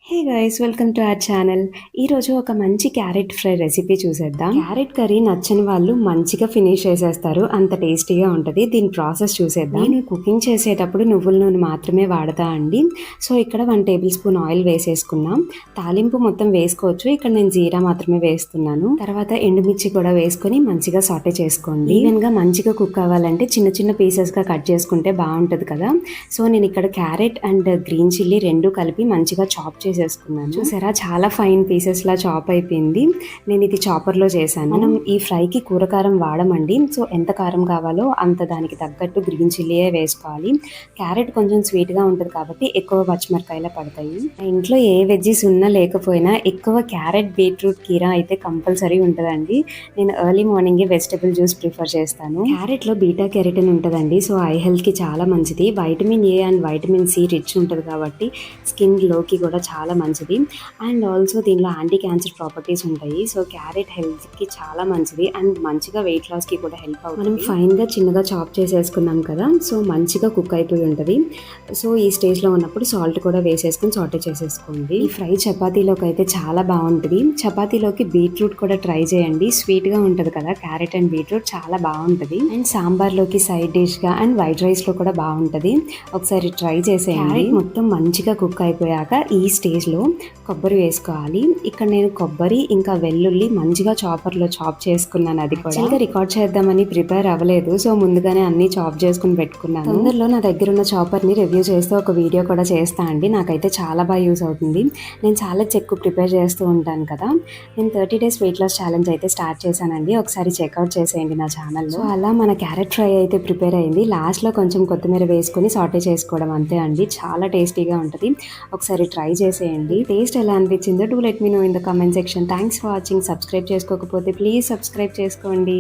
Hey guys, welcome to our channel. ఈరోజు ఒక మంచి క్యారెట్ ఫ్రై రెసిపీ చూసేద్దాం. క్యారెట్ కర్రీ నచ్చని వాళ్ళు మంచిగా ఫినిష్ చేసేస్తారు, అంత టేస్టీగా ఉంటుంది. దీని ప్రాసెస్ చూసేద్దాం. నేను కుకింగ్ చేసేటప్పుడు నువ్వుల నూనె మాత్రమే వాడతా అండి. సో ఇక్కడ 1 టేబుల్ స్పూన్ ఆయిల్ వేసేసుకున్నాం. తాలింపు మొత్తం వేసుకోవచ్చు, ఇక్కడ నేను జీరా మాత్రమే వేస్తున్నాను. తర్వాత ఎండుమిర్చి కూడా వేసుకొని మంచిగా సాటే చేసుకోండి. ఈవెన్ గా మంచిగా కుక్ అవ్వాలంటే చిన్న చిన్న పీసెస్ గా కట్ చేసుకుంటే బాగుంటది కదా. సో నేను ఇక్కడ క్యారెట్ అండ్ గ్రీన్ చిల్లీ రెండు కలిపి మంచిగా చాప్ చేసేసుకున్నాను. చూసారా, చాలా ఫైన్ పీసెస్ లా చాప్ అయిపోయింది. నేను ఇది చాపర్ లో చేశాను. మనం ఈ ఫ్రైకి కూరకారం వాడమండి. సో ఎంత కారం కావాలో అంత దానికి తగ్గట్టు గ్రీన్ చిల్లీయే వేసుకోవాలి. క్యారెట్ కొంచెం స్వీట్ గా ఉంటుంది కాబట్టి ఎక్కువ పచ్చిమిరకాయలు పడతాయి. మా ఇంట్లో ఏ వెజ్జీస్ ఉన్నా లేకపోయినా ఎక్కువ క్యారెట్, బీట్రూట్, కీరా అయితే కంపల్సరీ ఉంటుందండి. నేను early morning vegetable juice prefer చేస్తాను. క్యారెట్ లో బీటా కెరటిన్ ఉంటుందండి. సో ఐ హెల్త్ కి చాలా మంచిది. Vitamin A and vitamin C rich ఉంటుంది కాబట్టి స్కిన్ గ్లోకి కూడా చాలా మంచిది. అండ్ ఆల్సో దీనిలో యాంటీ క్యాన్సర్ ప్రాపర్టీస్ ఉంటాయి. సో క్యారెట్ హెల్త్ కి చాలా మంచిది అండ్ మంచిగా వెయిట్ లాస్ కి కూడా హెల్ప్ అవుతుంది. మనం ఫైన్ గా చిన్నగా చాప్ చేసేసుకున్నాం కదా, సో మంచిగా కుక్ అయిపోయి ఉంటుంది. సో ఈ స్టేజ్ లో ఉన్నప్పుడు సాల్ట్ కూడా వేసేసుకుని సాటే చేసేసుకోండి. ఈ ఫ్రై చపాతీలోకి అయితే చాలా బాగుంటుంది. చపాతీలోకి బీట్రూట్ కూడా ట్రై చేయండి, స్వీట్ గా ఉంటది కదా క్యారెట్ అండ్ బీట్రూట్, చాలా బాగుంటుంది. అండ్ సాంబార్ లోకి సైడ్ డిష్ గా అండ్ వైట్ రైస్ లో కూడా బాగుంటది. ఒకసారి ట్రై చేసేయండి. మొత్తం మంచిగా కుక్ అయిపోయాక ఈ స్టేజ్ లో కొబ్బరి వేసుకోవాలి. ఇక్కడ నేను కొబ్బరి ఇంకా వెల్లుల్లి మంచిగా చాపర్ లో చాప్ చేసుకున్నాను. అది కూడా రికార్డ్ చేద్దామని ప్రిపేర్ అవ్వలేదు, సో ముందుగానే అన్ని చాప్ చేసుకుని పెట్టుకున్నాను. తొందరలో నా దగ్గర ఉన్న చాపర్ ని రివ్యూ చేస్తూ ఒక వీడియో కూడా చేస్తా అండి. నాకైతే చాలా బాగా యూస్ అవుతుంది. నేను చాలా ఎక్కువ ప్రిపేర్ చేస్తూ ఉంటాను కదా. నేను 30 days వెయిట్ లాస్ ఛాలెంజ్ అయితే స్టార్ట్ చేశానండి. ఒకసారి చెక్అవుట్ చేసేయండి నా ఛానల్లో. అలా మన క్యారెట్ ఫ్రై అయితే ప్రిపేర్ అయింది. లాస్ట్ లో కొంచెం కొత్తిమీర వేసుకుని సాటే చేసుకోవడం అంతే అండి. చాలా టేస్టీగా ఉంటుంది. ఒకసారి ట్రై చేసేయండి. టేస్ట్ ఎలా అనిపించిందో do let me know in the comment section. Thanks for watching. Subscribe చేసుకోకపోతే ప్లీజ్ సబ్స్క్రైబ్ చేసుకోండి.